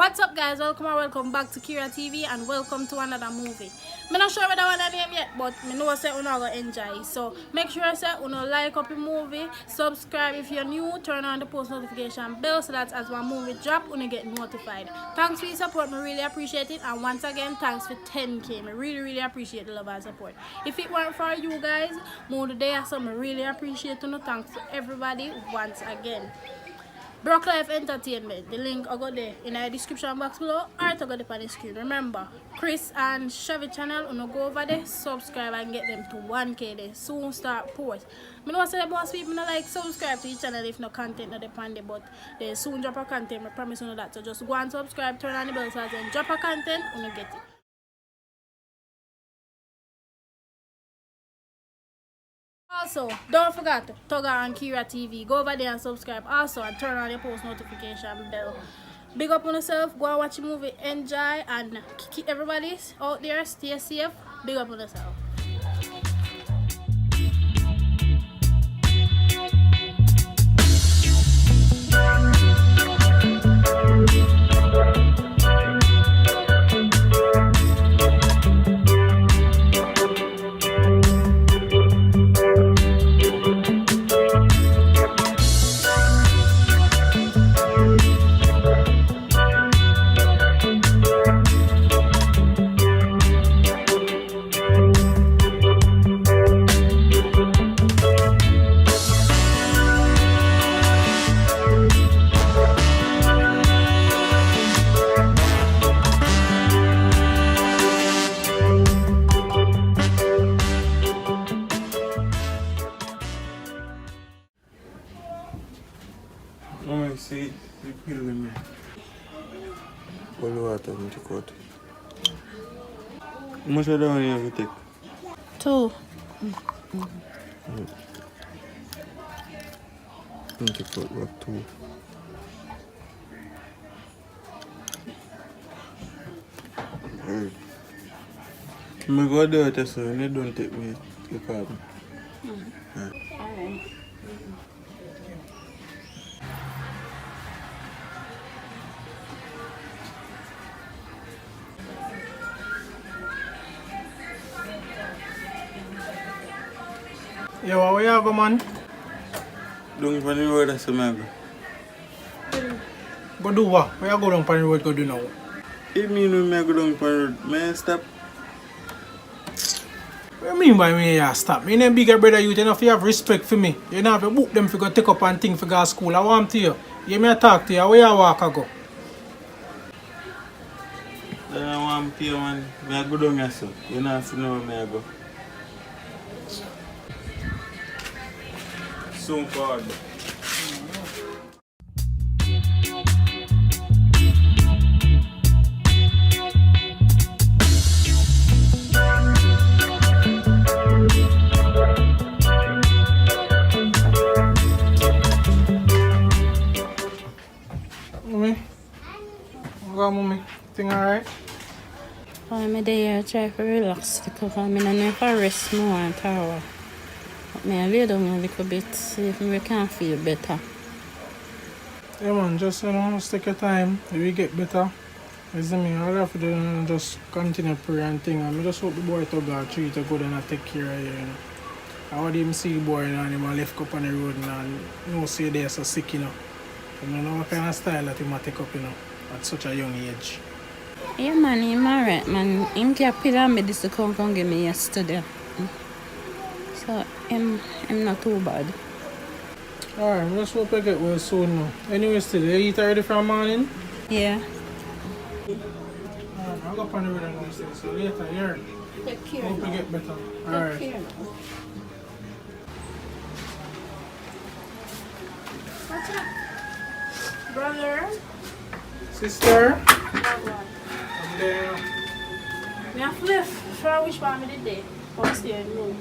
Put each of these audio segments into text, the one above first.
What's up guys, welcome back to Kiera TV and welcome to another movie. I'm not sure whether I want to name yet, but I know say you going to enjoy. So make sure say you like up the movie, subscribe if you're new, turn on the post notification bell so that as one movie drop you get notified. Thanks for your support, I really appreciate it, and once again thanks for 10k. I really appreciate the love and support. If it weren't for you guys, more today so I really appreciate you. Thanks to everybody once again. Brock Life Entertainment, the link I got there in the description box below, or I got it on the screen. Remember, Chris and Chevy channel, go over there, subscribe and get them to 1k. They soon start post. I know say the boss people not like subscribe to each channel if no content not depend, but they soon drop a content. I promise you that. So just go and subscribe, turn on the bell so then drop a content, get it. Also, don't forget Tugga and Kiera TV. Go over there and subscribe also and turn on your post notification bell. Big up on yourself, go and watch the movie, enjoy, and keep everybody out there, stay safe. Big up on yourself. Oh, see, you feel me. What water in the coat? How much water do you have to take? 2. In the coat, what 2? I'm going to do it so you don't take me to the car. Alright. Yo, where you go, man? Don't find the road that's my go. Go do what? Where you go down the road go do now? If me know me go down the road, may I stop? What you mean by me you stop? Me and bigger brother you enough you have respect for me. You don't have to book them for go take up and thing for go to school. I want to you. You me talk to you. Where you walk go? Then I want to pay man. I go down here so. You know see know where I go. Soon forward. Mommy? Go, mommy. Thing alright? I'm there try to relax because I'm in a rest more and power. I lay down a little bit, see if we can feel better. Yeah man, just just take your time. If you get better, you see me, all I have to do is just continue prayer and thing. I just hope the boy Tugga treat you good and I take care of you, you know. I want him see the boy and him left up on the road and no say they're so sick, you know. You don't know what kind of style that he might take up, you know, at such a young age. Yeah man, I'm alright man. Him get pill and medicine come give me yesterday. So I'm not too bad. Alright, just hope I get well soon now. Anyway, still, you eat already from morning? Yeah. Alright, I'll go up on the road and go still. So later, here. Take care. Hope you get better. Alright. Take care. What's up? Brother? Sister? Brother. I'm there. I have left for which one I did there. Or stay in the room.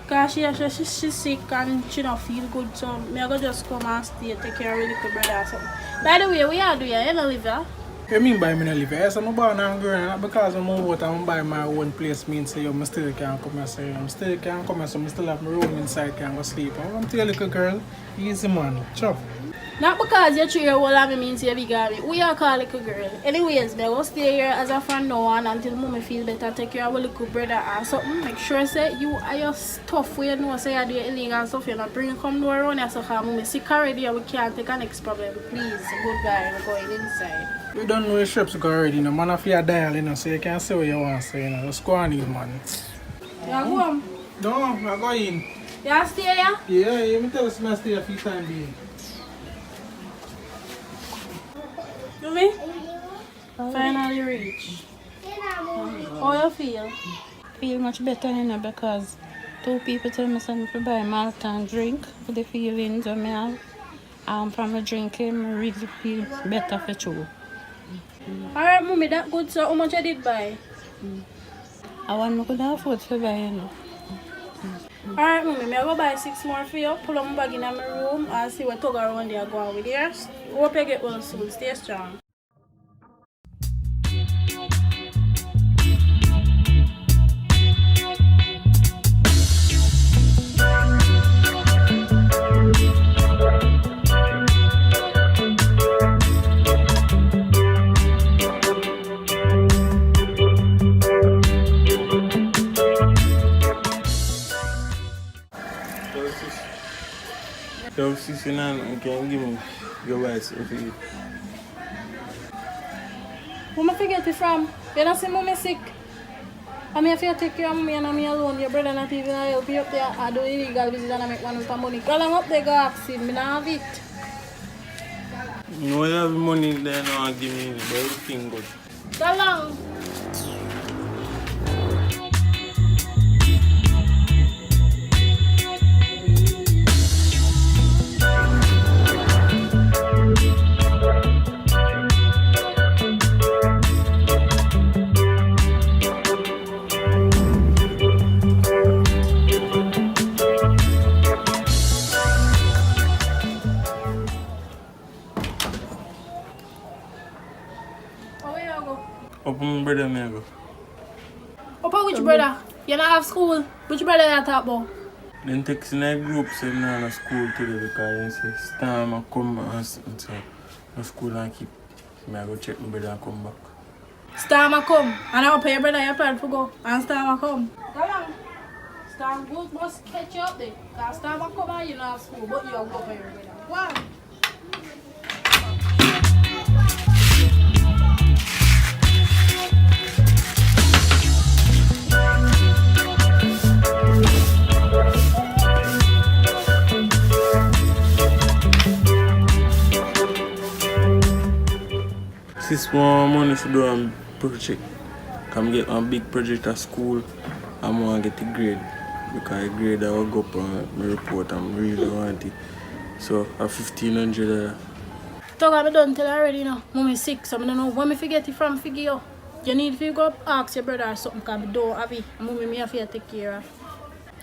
Because she's sick and she don't feel good, so I'm going to just come and stay, take care of her little brother or something. By the way, we are doing you don't live here? What do you mean by me not live here? Yes, I'm born and grown, not because I'm out and buy my own place means say, I still can't come here, so I still can't come here, so I still have my room inside, can't go sleep. I want to tell you, little girl, easy man, chop. Not because you're 3 years old and me means you're big army. We are called little girl. Anyways, me go stay here as a friend now on until mommy feel better. Take care of our little brother or something. Make sure say you are your stuff where you know say you do illegal stuff. You not bring come no around here so cause mommy sick already and we can't take a next problem. Please, goodbye. I'm going inside. We don't know your strips go already, you know. Man, if you're dial, you know, so you can say what you want to say, you know. Just go on in, man. You go home? No, I go in. You stay here? Yeah, you tell us I stay a few times being. You me? Finally reach. How you feel? Feel much better, you know, because 2 people tell me something to buy malt and drink for the feelings that I have. From the drinking, I really feel better for true. Alright, mommy, that good. So, how much I did buy? I want to go afford to buy, you know. Alright, mommy, I go buy 6 more for you. Pull up my bag in my room and see what tug around there going with yours. Hope you get well soon. Stay strong. So, sis, you can give me your rice if you eat. Where I forget it from? You don't see mommy sick. I mean, if you take care of me and I'm alone, your brother not even help you up there. I do illegal business and I make one for money. Call him up there, go ask him. I don't have it. No, you have money there now and give me, but everything good. Go long. Open brother, me go. Opa, which brother? You not have school. Which brother you talk about? Then text in a group say me not school today because they say Storm and come and so no school and keep. So I go check my brother and come back. Storm a come. And I pay your brother your plan for go. And Storm a come. Go on. Storm good must catch you up there. Because Storm a come and you not have school. But you have go for your brother. Go on. Sis want money to do a project. Come get a big project at school. I want to get the grade. Because the grade I will go up on my report and really want it. So a $1,500. Talk I done tell already now. Mommy sick, so I don't know when me forget it from figure you. You need to go up ask your brother or something because I don't have it. Mommy me have to take care of.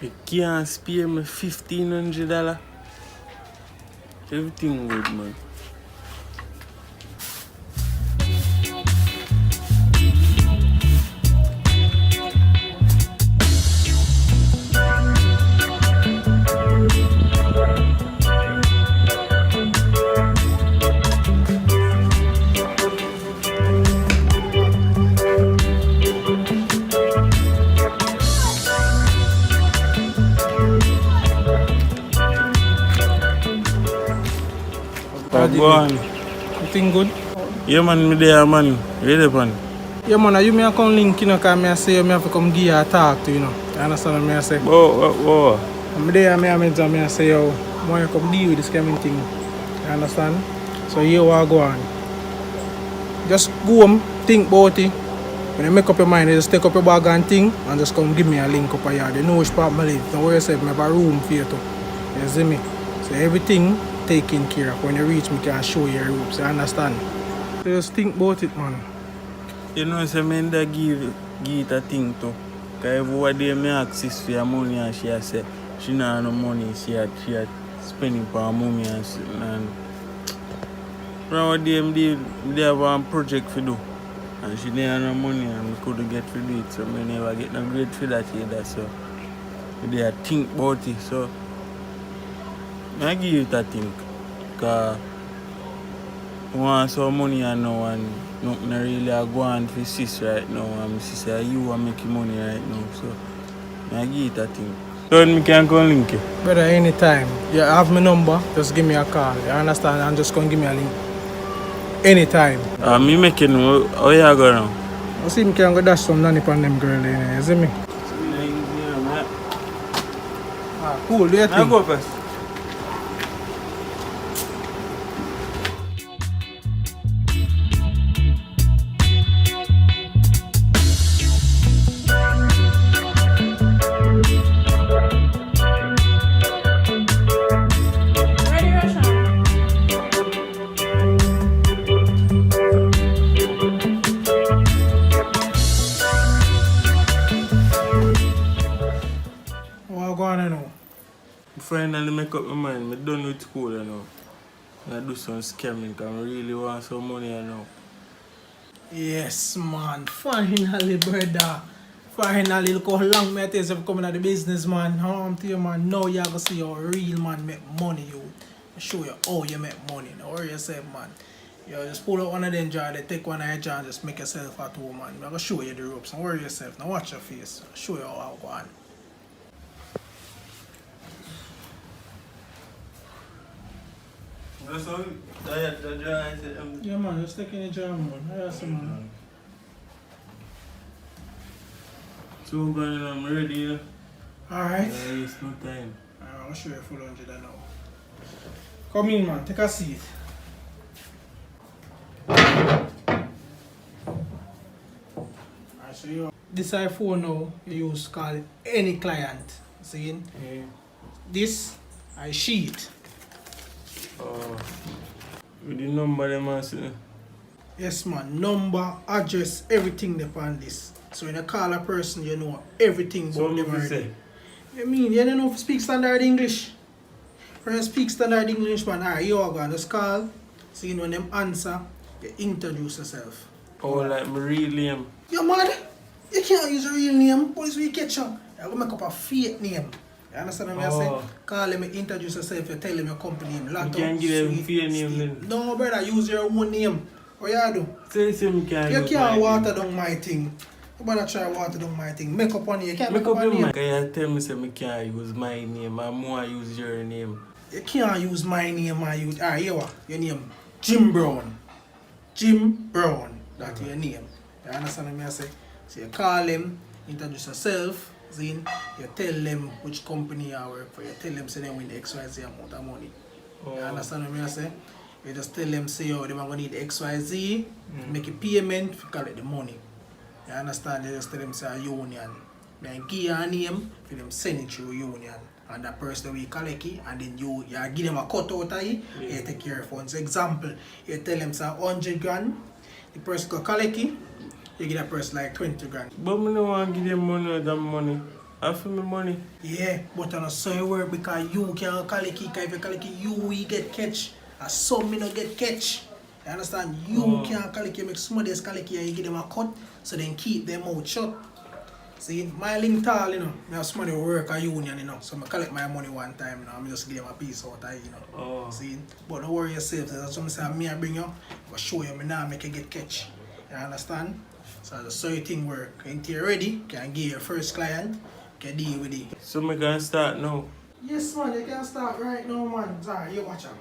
You can't spare me $1,500. Everything good, man. Go on. You think good? Yeah, man, me there, man. Ready, man. Yeah, man, you may come link, you know, because I say you have to come give you a talk to, you know. You understand what I say? Oh. I'm there, I say, yo, I want to come deal with this kind of thing. You understand? So here we go on. Just go home, think about it. When you make up your mind, you just take up your bag and thing and just come give me a link up here. You know which part I live. Don't worry yourself, I have a room for you too. You see me? So everything taken care of. When you reach me, I can show you your rooms. You understand? So just think about it, man. You know, so I give it a thing too. Because every day I ask sis for your money and she say she don't have no money. She had spending for her mommy and one day they have a project to do. And she didn't have no money and we couldn't get to do it. So I never get no grade for that either. So they think about it. So I give it a think. Because want some money and now and nothing really I go on for sis right now and my sister you are making money right now so I give it a thing. So me can go link you. Brother, anytime. You have my number, just give me a call. You understand? And just come give me a link. Anytime. Me making how you go now? I see me can go dash some nanny on them girl in. You see me? Cool, do you think? I go first. Ready, Russia? What go on now? Finally make up my mind. I'm done with school now. I do some scamming because I really want some money now. Yes, man. Finally, brother. Finally, look how long me it is of coming out the business, man. How I'm tell you, man. Now you're going to see your real man make money, you. I show you how you make money. Now, worry yourself, man. You just pull out one of them jars, they take one of your jars and just make yourself at home, man. I'm going to show you the ropes. Don't worry yourself. Now, watch your face. I'll show you how I go on. That's all. Yeah, man. Just take in the jar, man. Yes, man. So I'm ready. Yeah? Alright. It's no time. I'll show you full 100 now. Come in, man. Take a seat. Alright, so you this iPhone now you use call any client. See? Yeah. This I sheet. With the number them I see. Yes, man. Number, address, everything depend this. So when you call a person, you know everything So about them what you already. say? I mean, you don't know if you speak standard English. When you speak standard English, man, you are going to just call. See, when them answer, you introduce yourself. Oh, like my real name. You mad? You can't use a real name. Police will catch you. You're going to make up a fake name. You understand what I'm saying? Call them, introduce yourself, you tell them your company name. You can't give them fake name then. No, brother, use your own name. What you do? Say me can't You use can't my water name. down my thing. You better try water down my thing. Make up on you. You can't Make make up up your on mind. name. Can you tell me say me can't use my name and more use your name? You can't use my name and use... Alright, you what? Your name? Jim Brown. Jim Brown. That's your name. You understand what I say? So you call them, introduce yourself, then you tell them which company you work for. You tell them say they win the XYZ amount of money. You understand what I say? You just tell them say oh, they are going to need XYZ, make a payment, collect the money. You understand? You just tell them say a union. Then give you a name, for them send it through union. And that person will collect it, and then you give them a cut out of it, you take care of funds. Example, you tell them say 100 grand, the person go collect it, you give that person like 20 grand. But me no want to give them money or that money. I feel me money. Yeah, but on a certain work because you can't collect it, because if you collect it, you will get catch. And some me not get catch. You understand? You can't collect it, make somebody else collect it and you give them a cut, so then keep them out shut. See, my link tall, you know, I have somebody who work at union, you know, so I collect my money one time, you know, I just give them a piece out of it, you know. See, but don't worry yourself, that's what I say, me I bring you, I show you, me now make you get catch. You understand? So the certain thing work. Until you're ready, can give your first client, can deal with it. So me can start now. Yes, man, you can start right now, man. Sorry, you watch out.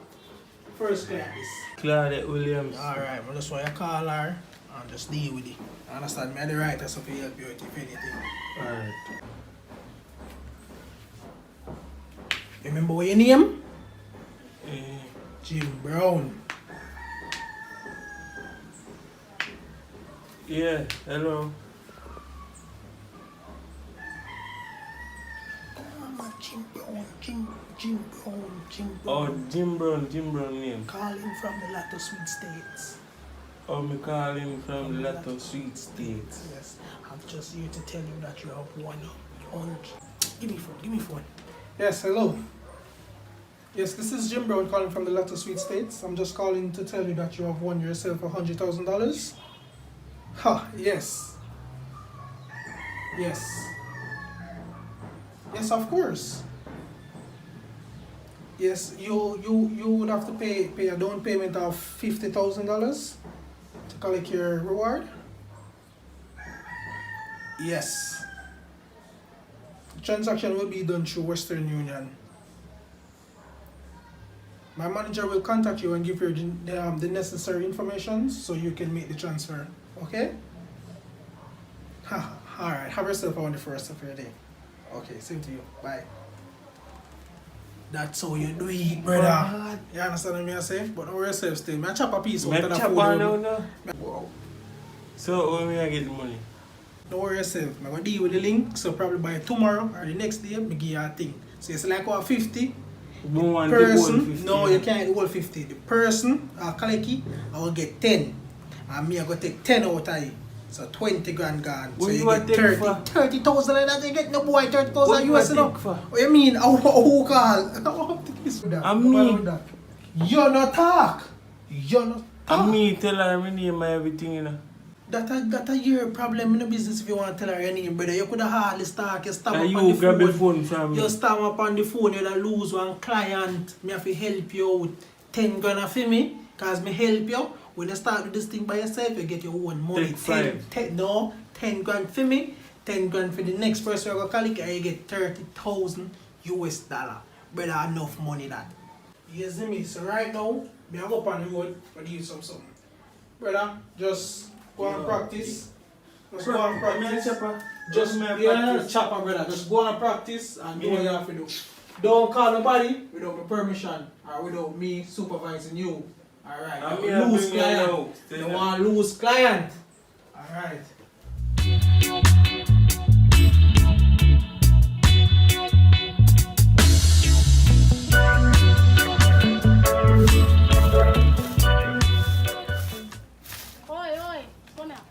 First client is. Claudette Williams. Alright, well, that's why you call her and just deal with it. You understand? Me, I the right, so to help you with if anything. Alright. Remember what your name? Eh, Jim Brown. yeah, hello. Jim Brown, Jim Brown. Oh, Jim Brown name. Calling from the Lato Sweet States. Oh, me call him from the Lato Sweet States. Yes, I'm just here to tell you that you have won. Give me phone. Yes, hello. Yes, this is Jim Brown calling from the Lato Sweet States. I'm just calling to tell you that you have won yourself $100,000. Ha, yes. Yes. Yes, of course. Yes, you would have to pay a down payment of $50,000 to collect your reward. Yes. The transaction will be done through Western Union. My manager will contact you and give you the necessary information so you can make the transfer. Okay? Alright, have yourself a wonderful rest of your day. Okay, same to you. Bye. That's how you do it, brother. You understand what I say? But don't worry yourself still. I chop a piece out of the food. Wow. So when we get the money? Don't worry yourself. I'm going to deal with the link. So probably by tomorrow or the next day, I give you a thing. So it's like what 50. Person, no, you can't do all 50. The person, collect it, I will get 10. And me, I go take 10 out of it. So 20 grand gone. So you get 30,000 like that. You get no boy 30,000 US enough. What you mean? Who call? I'm me. You're not talk. You're not talk. I'm me tell her my name and everything, you know. That a your problem in the business if you want to tell her your name, brother. You could have hardly start. You stamp up on you the grab the phone. phone from me. You stamp up on the phone, you'll lose one client. Me have to help you out. 10 grand for me, because me help you. When you start with this thing by yourself, you get your own money. Take 10 grand for me, 10 grand for the next person you're going to collect, and you get 30,000 US dollar. Brother, enough money that. You see me? So right now, me have up on the road for you something. Brother, just go and practice. Just go and practice. Just practice. Chopper, brother. Just go and practice and do what you have to do. Don't call nobody without my permission or without me supervising you. Alright, lose client. Don't want to lose client. Alright. Oi, come here.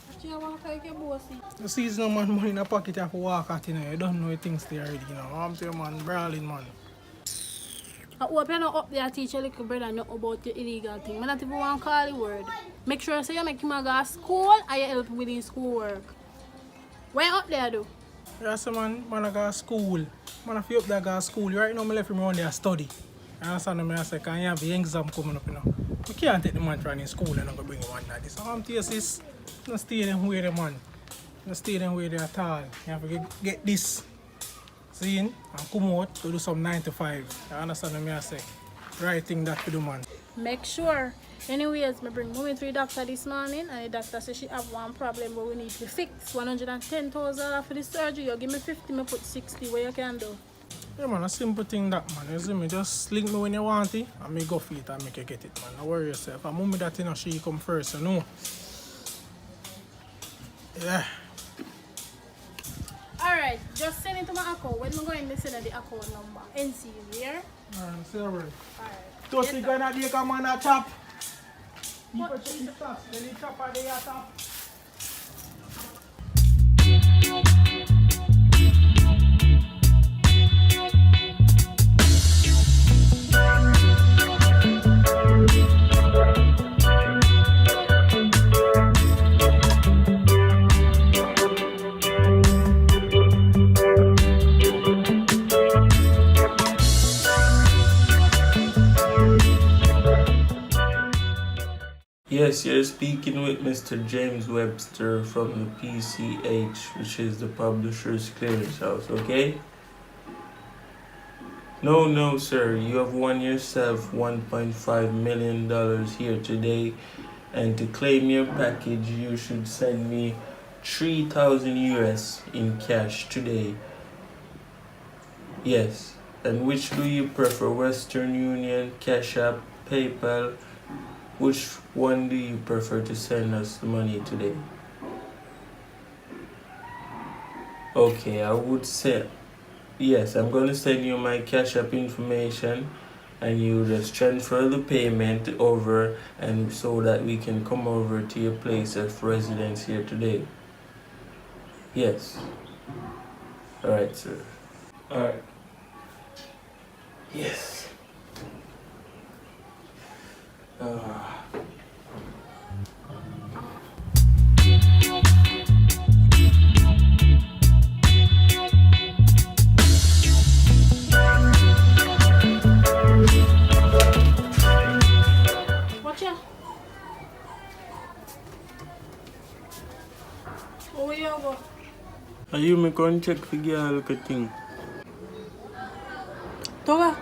What you want to take your bossy? You see, no man money in a pocket, you have to walk out, you know. You don't know the things there already, you know. I'm telling you, man, brawling, man. I hope you're not up there teach your little brother not about your illegal thing. I not even want to call the word. Make sure you say you make him go to school and you help him with his schoolwork. Where you up there do? Yes, man, I go to school. Man, if you up there go to school, right now I left him around there study. You understand what I say? Because you have the exam coming up, you know. You can't take the man from in school and not go bring him one like this. So I'm telling you, sis, don't stay them way there, man. Don't stay them way there at all. You have to get this. See, and come out to do some 9 to 5. You understand what I say? Right thing that to do, man. Make sure. Anyways, I bring mommy to the doctor this morning and the doctor says she have one problem but we need to fix. $110,000 for the surgery. You give me 50, I put 60. What you can do? Yeah, man, a simple thing that, man. You see me, just link me when you want it and me go for it and make you get it, man. Don't worry yourself. And mommy that, you know, she come first, you know. Yeah. Alright, just send it to my account. When I'm going to send the account number. NC, here. Man, see alright. Alright. Toast Yes, gonna take a man a chop. What? Then the chopper they a top. Yes, you're speaking with Mr. James Webster from the PCH, which is the Publishers Clearance House, okay? No, sir. You have won yourself $1.5 million here today. And to claim your package, you should send me 3,000 US in cash today. Yes. And which do you prefer? Western Union, Cash App, PayPal? Which one do you prefer to send us the money today? Okay, I would say, yes, I'm going to send you my Cash App information and you just transfer the payment over and so that we can come over to your place of residence here today. Yes. Alright, sir. Alright. Yes. Are you me come check for girl look a thing? Toga,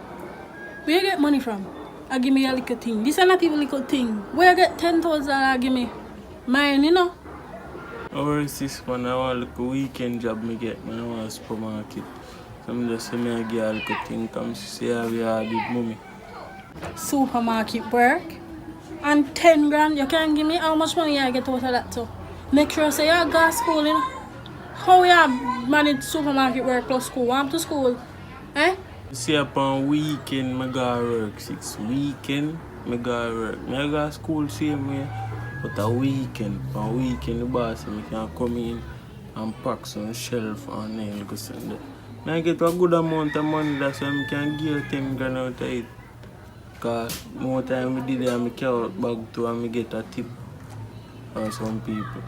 where you get money from? I give me a little thing. This is not even a little thing. Where you get $10,000 give me? Mine, you know? Or is this one I want like a weekend job me get, man, I want a supermarket. So I just say me a girl look a thing, come see how we are with mommy. Supermarket work. And 10 grand, you can give me how much money I get out of that too? Make sure say you go to school, you know? How you manage supermarket work plus school? I'm to school. Eh? See upon weekend I go work, 6 weekend I go work. I go to school same way, but a weekend, the boss me can come in and pack some shelf and nail go send it. I get a good amount of money, that's why I can give 10 grand out of it. Because more time we did it and I carry out bag too and I get a tip from some people.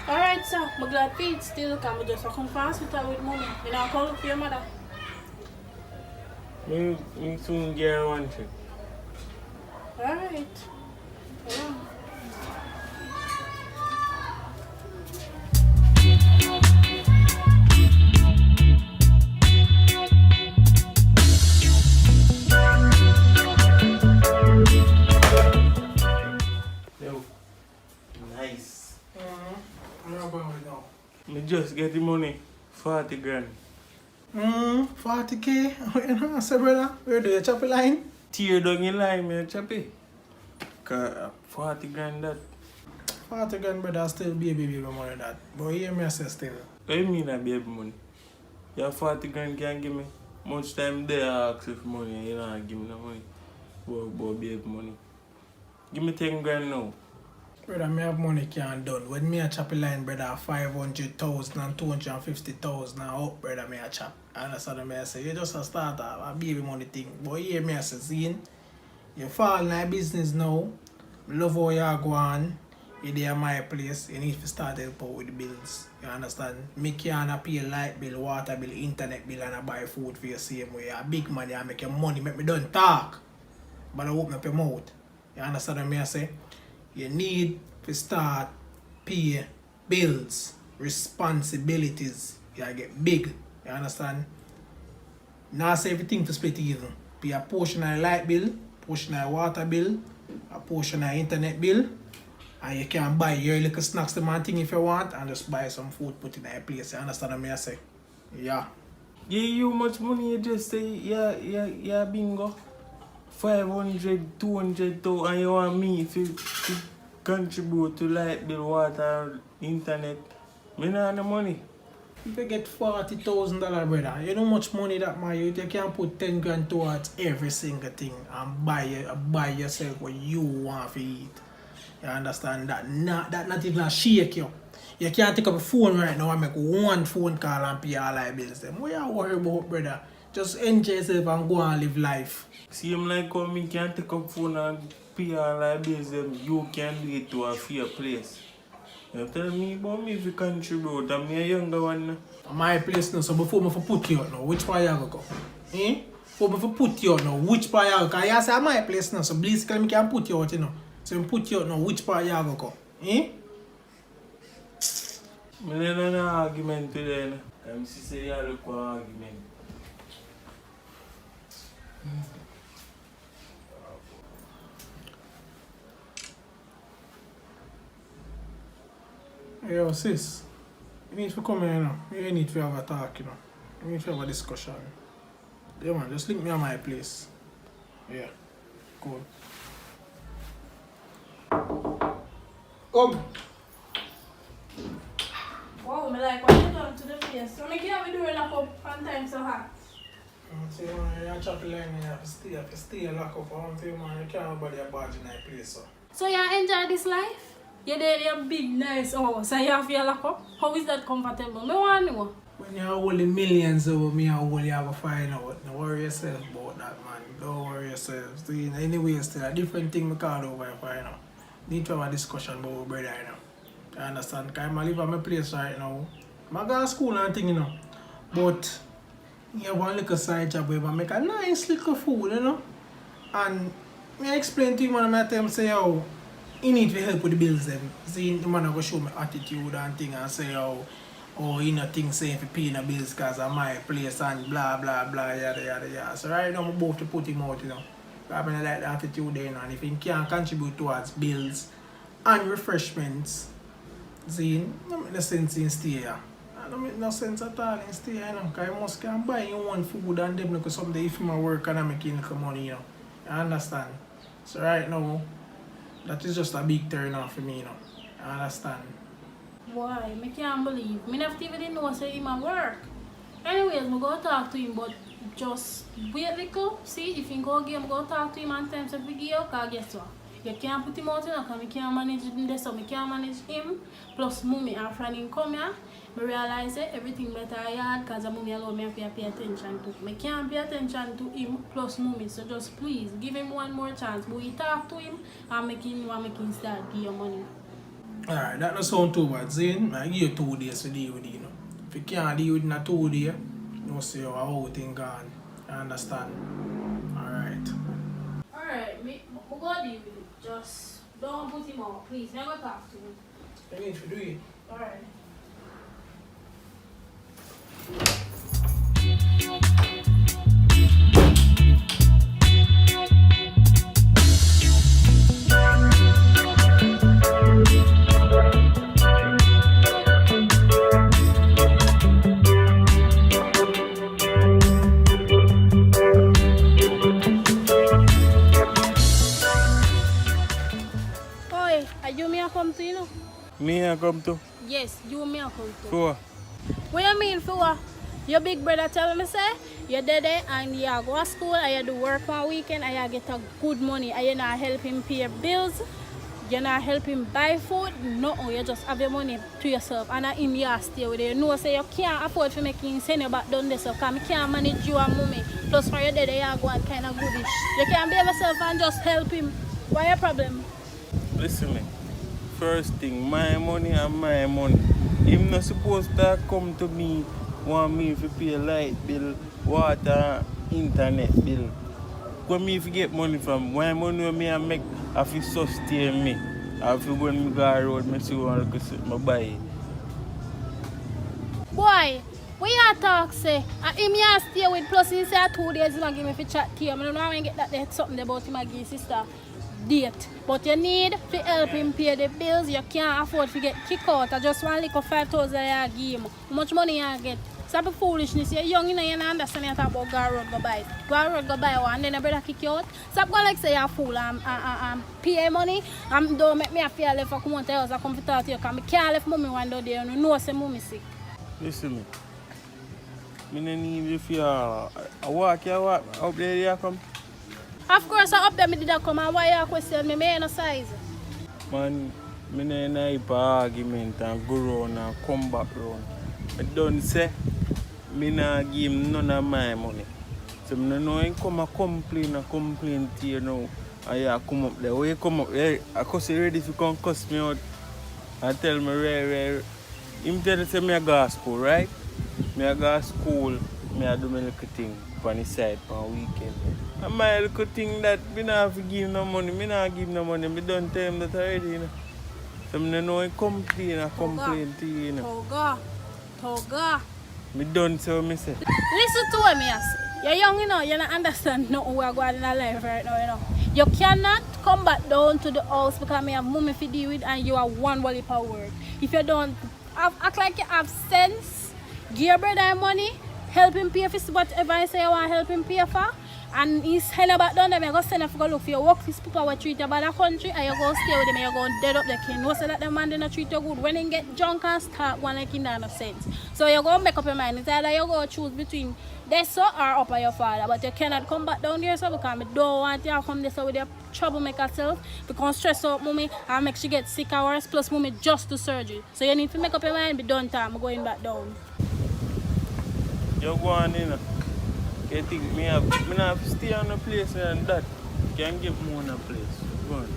Alright, sir. I'm glad Pete still come. I just come fast with her with money. You know, call up your mother. I soon get one check. Alright. Yeah. Yo, nice. I'm not going with now. I just get the money, 40 grand. 40k? What you know, say brother? Where do you chop a line? Tear down your line, man, chappy. Cause 40 grand that. 40 grand, brother, still baby money that. But hear me say still. What do you mean that baby money? You have 40 grand can give me. Much time there I ask you for money, you don't give me no money. But baby money. Give me 10 grand now. Brother, me have money can't done. When me a chop a line, brother, 500,000 and 250,000 and up, brother, me a chop. Understand what I say? You just a start a baby money thing. But hear me say, seeing, you fall in a business now, love how you go on, you there my place, you need to start help out with the bills. You understand? Me can't pay light bill, water bill, internet bill and I buy food for you same way. A big money, I make your money, make me done talk. But I open up your mouth. You understand what I say? You need to start pay bills, responsibilities. You get big. You understand? Now say everything to split even. Pay a portion of the light bill, portion of the water bill, a portion of the internet bill, and you can buy your little snacks the man thing if you want and just buy some food put in a place. You understand what I say? Yeah. Yeah, you much money you just say, yeah, bingo. 500, 200 and you want me to contribute to light bill, water, internet. Me not have the money. If you get $40,000, brother, you know how much money that my youth, you can put 10 grand towards every single thing and buy yourself what you want to eat. You understand that? Not even shake you. You can't take up a phone right now and make one phone call and pay all our bills. What you worry about, brother? Just enjoy yourself and go and live life. See him like how me can take up phone and pay all our bills, you can do it to a fair place. You tell me about me if you contribute, I'm a younger one now. My place now, so before me put you out now, which part you go? Eh? Before me put you out now, which part you go? Because you say my place now, so basically me can put you out, you know. So I put you out now, which part you go? Eh? I don't have an argument today. I'm say you look for an argument. Yo, sis, you need to come here, you know. You need to have a talk, you know. You need to have a discussion. Yeah, man, just link me at my place. Yeah, cool. Come. Wow, me like what you done to the face. So me can't be doing lock up on time so hot. See, man, you're chop line, you have to stay lock up. I want to, man, you can't have nobody a badge in my place, so. So you enjoy this life? You're there in your big nice house and you have your lock up? How is that comfortable? Me want to know. When you have only millions over me, I only have a find out. Don't worry yourself about that, man. Don't worry yourself. So, anyway, still a different thing we can't over and find out. Need to have a discussion about my brother, you know. You understand? Because I live at my place right now. I go to school and thing, you know. But you have one little side job where I make a nice little food, you know. And I explain to him and I tell him, say, yo, he need to help with the bills them. See, the man go show me attitude and thing and say, oh, you know, things saying if you pay the bills because of my place and blah, blah, blah, yada, yada, yada. So right now, I'm about to put him out, you know. I mean, I like the attitude there, you know, and if he can't contribute towards bills and refreshments, see, no make no sense in stay here. It don't make no sense at all in stay here, you know, because you must can buy your own food and them, because someday if you work and I make little money, you know. You understand? So right now, that is just a big turn off for me, you know. I understand. Why? I can't believe. I never even know say him at work. Anyways, I go talk to him, but just wait a little. See, if you go again, I go talk to him and times every year, because guess what? You can't put him out, you know, because I can't manage him there, so I can't manage him. Plus, mommy and friend him come here. I realize that everything better I had because mommy allow me to pay attention to him. I can't pay attention to him plus mommy, so just please give him one more chance. But we talk to him and make him start give you money. Alright, that don't sound too bad, Zane. I give you 2 days to deal with it, you know. If you can't deal with it in 2 days, you see how whole thing gone. You understand? Alright. Alright, we go deal with it. Just don't put him out, please. Never talk to him. You need to do it. Alright. Boy, are you me a come to, you know? Me I come to. Yes, you me a come to. For What you mean for what? Your big brother tell me say you're there and you go to school and you do work on weekend and you get a good money and you not help him pay bills, you not help him buy food, no, you just have your money to yourself and him you stay with you. No, say you can't afford to make him send you back down there so because I can't manage you and mommy. Plus for you there you go and kind of goodish. You can't be yourself and just help him. Why your problem? listen me. First thing, my money and my money. Him not supposed to come to me, want me to pay light bill, water, internet bill. When me if you get money from, my money when me I make, I feel sustain me. I feel when me go road, me see one look at my buy. Boy, when you talk say, him you stay with plus he say 2 days he give me for chat to you. I don't know how I get that there something about him give sister date. But you need to help him pay the bills. You can't afford to get kicked out. I just want like 5,000 you give him. How much money you get? Stop the foolishness. You're young, you know, you don't understand you talk about go road go buy. Go road go buy one and then your brother kick you out. Stop going like say you're a fool and pay money and don't make me feel like if I come out to the house I come to talk to you because I can't leave mommy one day and you know say mommy sick. Listen me. I don't need if you walk up there you come. Of course I up there me did that come and why you question me ain't no size. Man, I don't in a argument and go round and come back round. I don't say I don't give him none of my money. So I don't know him come and complain to you now. And you come up there. When you come up there, I cause you ready to come cuss me out and tell me rare. Him tell me say I go to school, right? I go to school, I do my little thing on the side on weekend. And my little thing that I don't have to give him no money, I don't give him no money, I don't tell him that already, you know. So I don't know him complain to you, you know. Toga. I don't say what I say. Listen to what I say. You're young, you know, you don't understand nothing we're going in our life right now, you know. You cannot come back down to the house because I have mommy to deal with and you are one wally per word. If you don't act like you have sense, give your brother money, help him pay for whatever I say you want to help him pay for. And he's hell about down there, you're going to send him to go look for your work, this people will treat you by the country and you're going to stay with him and you're going to dead up the king. No say that the man did not treat you good. When he get drunk and start one like in that no sense. So you're going to make up your mind. It's either you're going to choose between this or up by your father. But you cannot come back down there so because I don't want you to come there so with your troublemaker self. Because stress out mommy and make she get sick hours plus mommy just do surgery. So you need to make up your mind be done time. I'm going back down. You're going in. You think me have to stay on a place and that can give me on a place. Go on.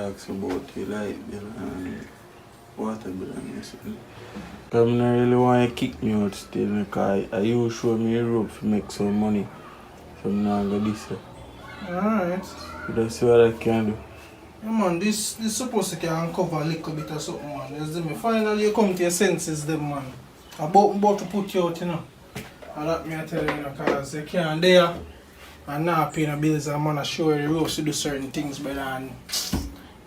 ask about the light bill and water bill and something. Because I don't really want to kick me out still because I used to show me a rope to make some money. So I'm not going to do this. Alright. Let's see what I can do. Yeah, man, this supposed to can cover a little bit of something, man. You see me? Finally, you come to your senses, them, man. I'm about to put you out, you know. And that me I tell you, because you can't there and not pay the bills and man, I show you the ropes to do certain things, but and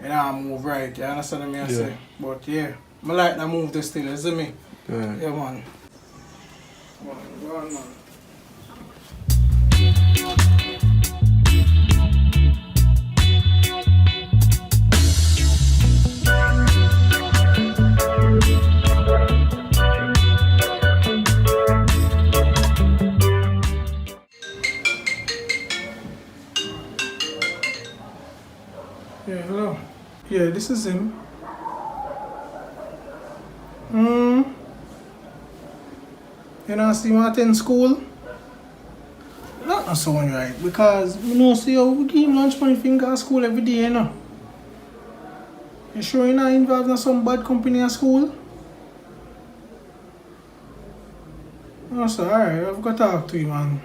you know, move right. You understand what I say? But yeah, I like that move to still, you see me? Yeah, Yeah, man. Go on, man. Yeah, hello. Yeah, this is him. You know, see him attend school? Not so right, because you know, see how we give him lunch money for him go to school every day, you know. You sure you're not involved in some bad company at school? No, so alright, I've got to talk to him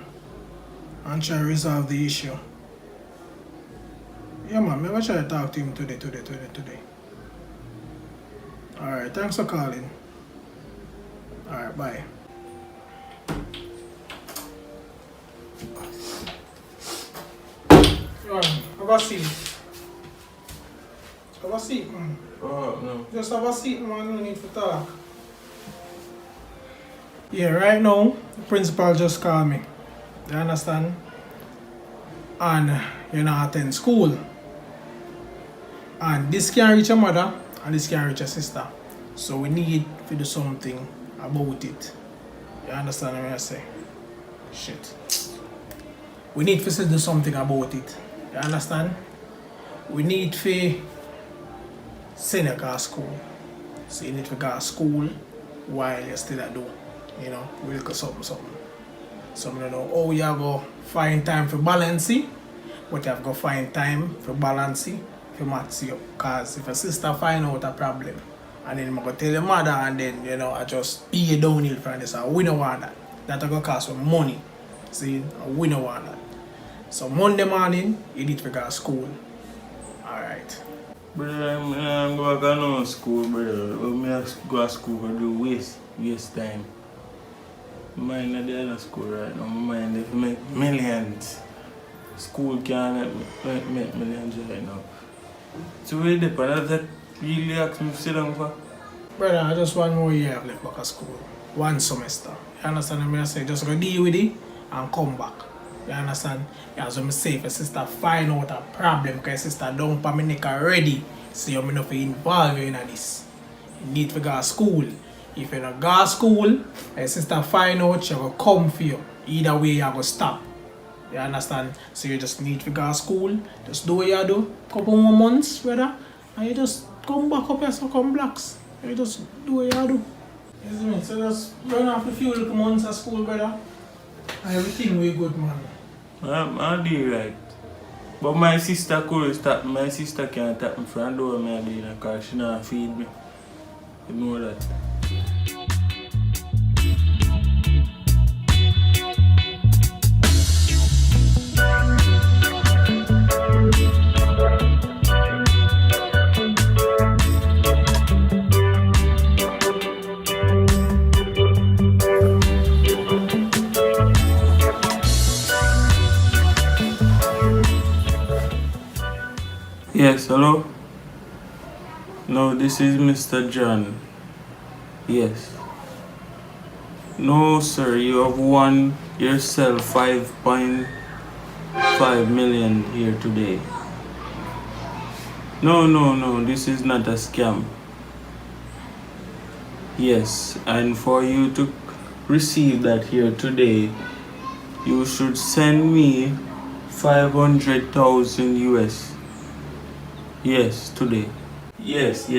and try to resolve the issue. Yeah, man, I'm going to try to talk to him today. Alright, thanks for calling. Alright, bye. Have a seat. Have a seat, man. Oh, no. Just have a seat, man. No need to talk. Yeah, right now, the principal just called me. You understand? And you not attend school. And this can't reach your mother, and this can't reach your sister. So we need to do something about it. You understand what I say? Shit. We need to do something about it. You understand? We need to send you to school. So you need to go to school while you're still at home. You know, we look at something. So I don't know how you have to find time for balancing, but you have to find time for balancing for match you up. Because if a sister find out a problem, and then I'm going to tell your mother, and then, you know, I just be a downhill from this. And we don't want that. That's going to cost us money. See, we don't want that. So Monday morning, you need to go to school. Alright. Brother, I'm going to go to school, brother. When I go to school, I do waste time. Mine at the other school right now. Mine they make millions. School can't make millions right now. So where the parents that really ask me to sit down for? Brother, I just want more year of left back at school. One semester. You understand what I say? Just go deal with it and come back. You understand? As I say, if your sister find out a problem, because your sister don't put me neck already, so you're not involved in this. You need to go to school. If you don't go to school, your sister find out, she will come for you. Either way, you go stop. You understand? So you just need to go to school, just do what you do, couple more months, brother, and you just come back up here, so come blocks. You just do what you do. You see me? So just run off a few little months at school, brother, and everything will be good, man. I'll do right. But my sister could stop me. My sister can't tap me from the door because she not feed me. You know that. Yes, hello? No, this is Mr. John. Yes. No, sir, you have won yourself 5.5 million here today. No, this is not a scam. Yes, and for you to receive that here today, you should send me 500,000 US. Yes, today. Yes.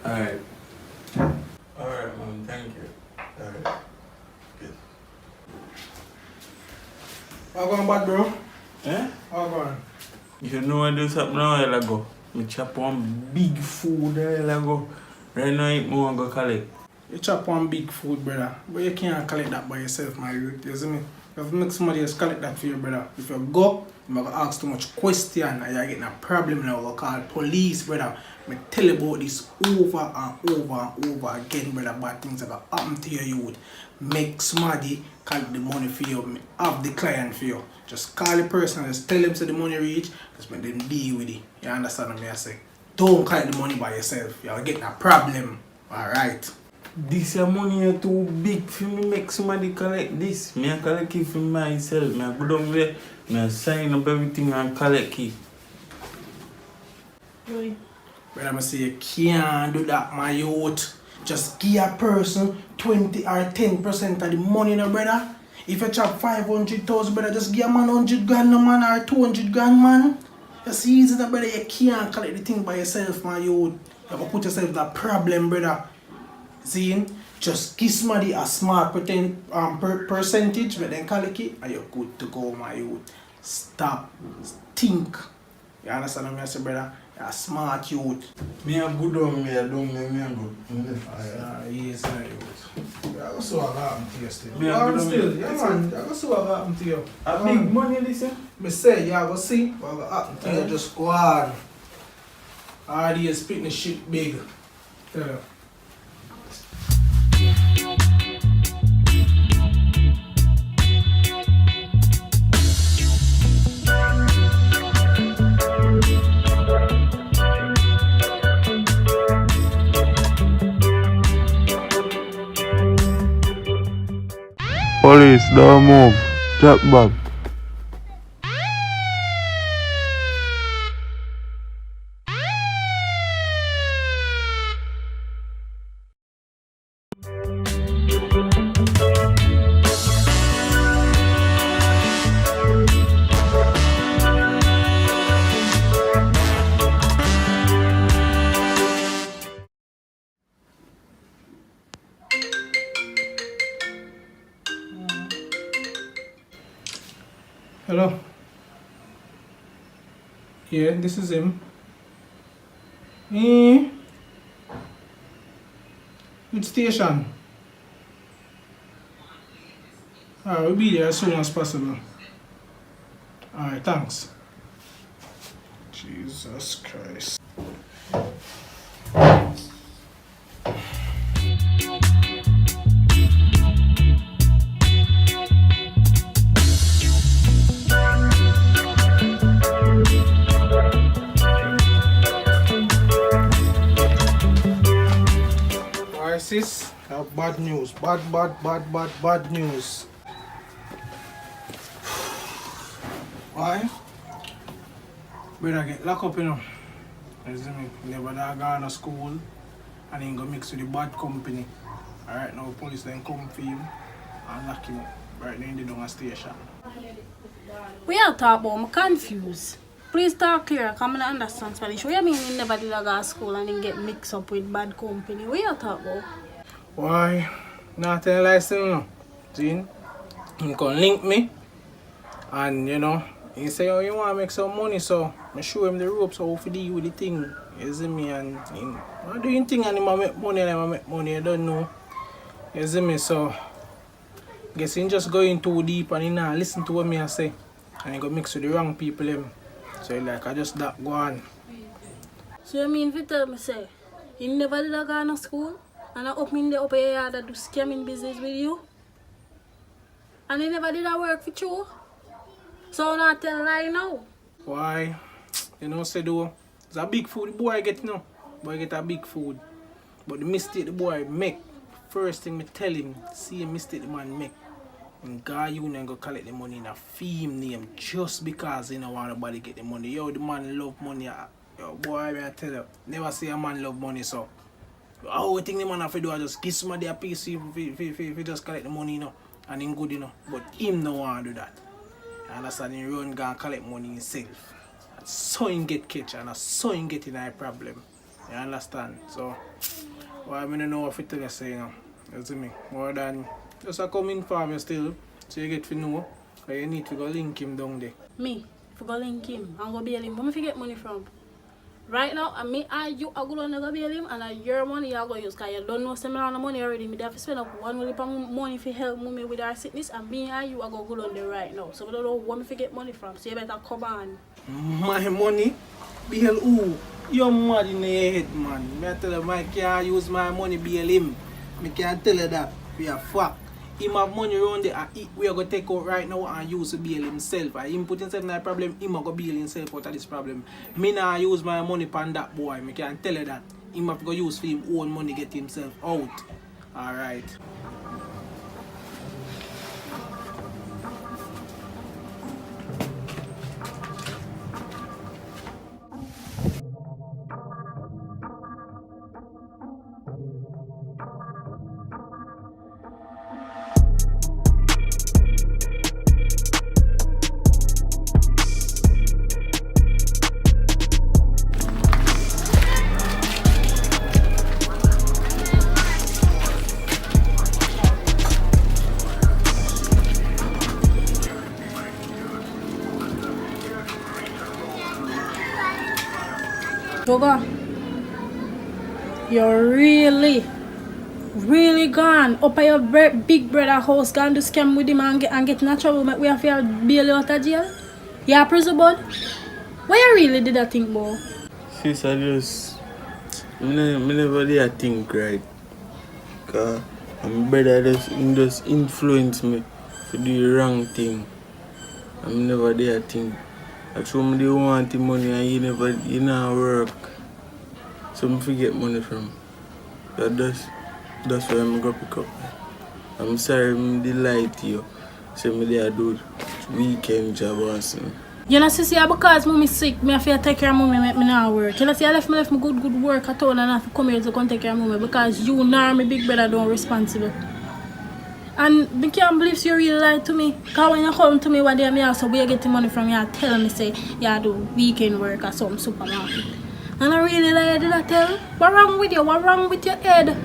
Alright. Alright, mom, thank you. Alright. Good. How going bad, bro? Eh? How going? You know what do something a while ago? Me chop one big food a while ago. Right now, I want to go collect. You chop one big food, brother, but you can't collect that by yourself, my youth. You see me? You have to make somebody else collect that for you, brother. If you go, you're going to ask too much question and you're getting a problem now. We'll call police, brother. Me tell you about this over and over and over again, brother. Bad things are going to happen to your youth. Make somebody collect the money for you. Have the client for you. Just call the person, just tell them so the money reach. Just make them deal with it. You understand what I say? Don't collect the money by yourself. You're getting a problem. Alright. This money is too big for me make somebody collect this. Me I collect it for myself. Me I go down there, me I sign up everything and collect it. Brother, I say you can't do that, my youth. Just give a person 20 or 10% of the money, no, brother. If you chop 500,000, brother, just give a man 100 grand, no, man, or 200 grand, man. You see, easy, no, brother. You can't collect the thing by yourself, my youth. You have to put yourself in that problem, brother. See, just give somebody a small percentage, but then collect it, and you're good to go, my youth. Stop. Think. You understand what I say, brother? You're a smart youth. Me a good on me, I don't me a good. Yes, my youth. I go see what happened to you still. Me a good on me. Yeah, man. I go see what happened to you. A big money, listen. Me say, yeah, go see what happened to you. Just go on. All these spitting the shit big. Tell you. Police, don't move. Drop back. Hello. Yeah, this is him. Which station? We'll be there as soon as possible. Alright, thanks. Jesus Christ. Sis, I have bad news. Bad news. Why? Brother get locked up, you know. You see me? Never gone to school and then go mix with the bad company. Alright, now police then come for him and lock him up. Right now in the down station. We are talking about, I'm confused. Please talk clear, because I don't understand Spanish. What do you mean you never did go to school and then get mixed up with bad company? What you talking about? Why? Not tell lies, you know. See? He can link me. And, you know, he say, oh, you want to make some money, so I show him the ropes, how to deal with the thing. You see me? And I'm doing thing and I make money, I don't know. You see me? So, I guess he just going too deep and he not listen to what me I say. And he go mix with the wrong people. Him. So, like, I just that go on. So you mean if you tell me, say, you never did go to school? And I open the upper yard that do scamming business with you? And you never did that work for you? So I'm not telling lie now. Why? You know, say though, it's a big food the boy get now. Boy get a big food. But the mistake the boy make, first thing me tell him, see a mistake the man make. And God union go collect the money in a theme name just because he don't want nobody get the money. Yo, the man love money. Yo, boy, I tell you, never see a man love money, so. How think the man have to do is just give somebody a piece if he just collect the money, you know, and him good, you know. But him no want to do that. You understand? He run go and collect money himself. And so he get catch and so he get in a problem. You understand? So, well, I don't know what to tell you, say, you know. You see me? More than just a come inform you still, so you get to know, but you need to go link him down there. Me? for go link him and go bail him. Where me get money from? Right now, I mean, you are going to go bail him and your money you are going to use because you don't know similar the money already. Me have to spend up $1 million money to help me with our sickness and me and you are going to go on there right now. So I don't know where me get money from. So you better come on. My money? Bail who? You're mad in the head, man. Me tell you, I can't use my money bail him. Me can't tell you that. We are fucked. Him have money around there and we are going to take out right now and use to bail himself. And him put himself in a problem, him are going to bail himself out of this problem. Me not use my money upon that boy. I can tell you that. Him have to go use for him own money get himself out. Alright. Sugar, you're really gone up at your big brother house, gone to scam with him and get in trouble. We have to bail you out of jail. Yeah, prison bud. Why you really did that thing, boy? Sis, I never did think right. Because my brother just influenced me to do the wrong thing. I never did think. I told me they want the money and you not work. So I forget money from. That's why I'm going to pick up. I'm sorry I did lie to you. Say me there do weekend job or something. You know, see, because mommy sick, me have to take care of mommy, make me not work. You know, see, I left me good work at all and I have to come here to come take care of mommy because you nor my big brother don't responsible. And I can't believe you really lied to me. Because when you come to me one day, I ask where you get the money from, you tell me, say, you do weekend work at some supermarket. And I really lied, did I tell? What wrong with you? What wrong with your head?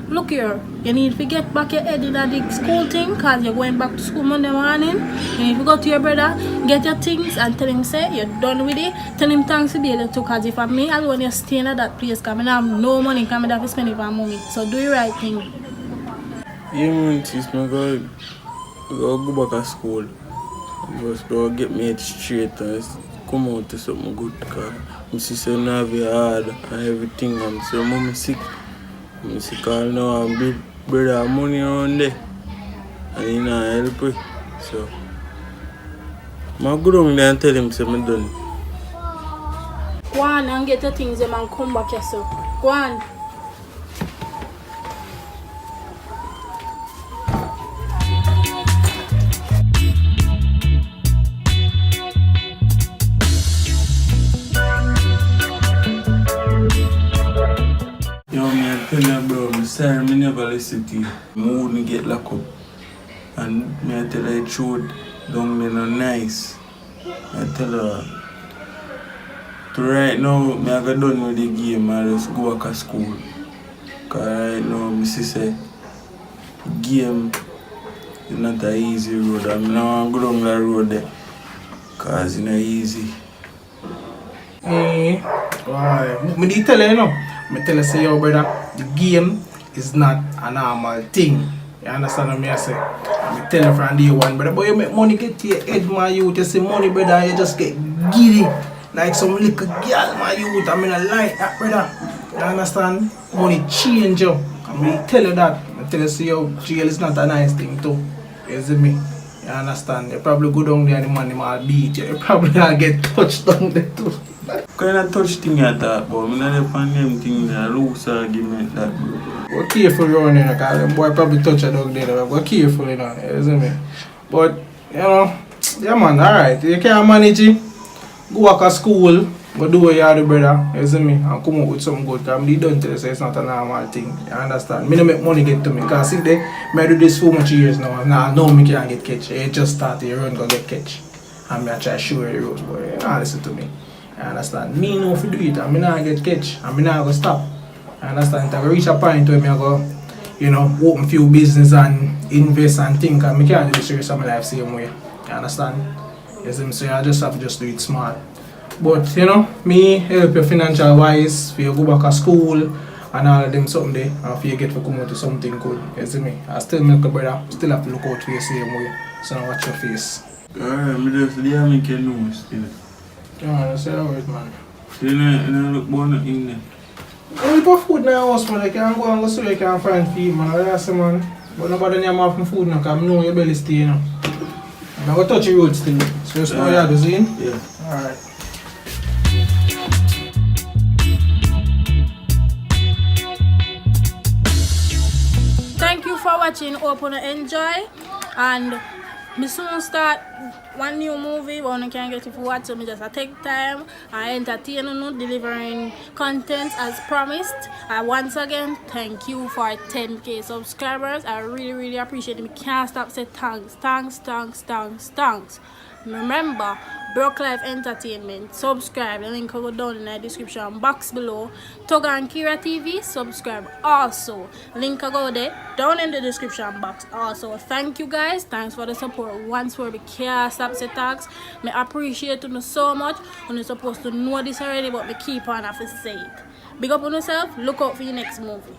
Look here, you need to get back your head in the school thing because you're going back to school Monday morning. You need to go to your brother, get your things and tell him, say, you're done with it. Tell him thanks to be able to because if I'm me, I'll want you staying at that place because I have no money because I have to spend it for mommy. So do the right thing. Yeah, man, sis, I go back to school. Just go get me head straight and come out to something good. Because my sister now be hard and everything. And so, mom sick. I'm sick all now and big brother have money around there. And he not help me. So, I go down there and tell him say I'm done. Go on and get your things and come back yourself. Go on. Tell you, bro, I'm sorry, I never listen to you. I wouldn't get locked up. And I tell you the truth, don't be no nice. I tell her, to right now, I go done with the game, I just go back to school. Because right now, my sister, game is not an easy road. I now go down that road there. Because it's not easy. Hey, why? I tell you, I tell you, say, yo, brother, the game is not a normal thing. You understand what I say? I tell you from day one, brother, but you make money get to your head, my youth. You see money, brother, you just get giddy. Like some little girl, my youth. I mean, I like that, brother. You understand? Money change you. I tell you that. I tell you, say, yo, jail is not a nice thing, too. You see me? You understand? You probably go down there and the man might beat you. You probably not get touched down there, too. What kind of touch thing you talk about? I'm not a them thing, a loose argument that, bro. Be careful around here, because them boy probably touch a dog there. Be careful, you know, you see me? But, you know, yeah man, alright, you can manage it. Go back to school, go do what you do, brother, you see me? And come out with something good, because I don't tell you, so it's not a normal thing, you understand? I don't make money get to me, because see, I do this for much years now, and I know I can't get catch. You just start, you run, go get catch. And I try to show you the rules, but you don't listen to me. You understand? Me know if you do it, and I not get catch, and I not go stop. You understand? I go reach a point where I go, you know, open a few business and invest and think, and I can't do the serious of my life same way. You understand? You see me? So I just have to just do it smart. But you know, me help you financial wise, for you go back to school and all of them something there, and for you get to come out to something good. You see me? I still make a brother, still have to look out for you same way. So now watch your face. Alright, me just make you know still. Yeah, that's how it, man. You know look about nothing there. Only for food in the house, man. I can go and go so you can find feed, man. That's man. But nobody near me from food now, because I know your belly stay, you know. I'm going to touch your road still. So just know you have to see? Yeah. Alright. Thank you for watching. Hope you enjoy. And me soon start one new movie, but I can't get it for watch, so me just take time and entertain you, delivering content as promised. And once again, thank you for 10k subscribers. I really appreciate it. Me can't stop saying thanks. Remember, Broke Life Entertainment. Subscribe. The link will go down in the description box below. Toga and Kiera TV. Subscribe also. Link will go there down in the description box also. Thank you guys. Thanks for the support. Once we can't stop say thanks. Me appreciate you so much. You're supposed to know this already, but me keep on have to say it. Big up on yourself. Look out for your next movie.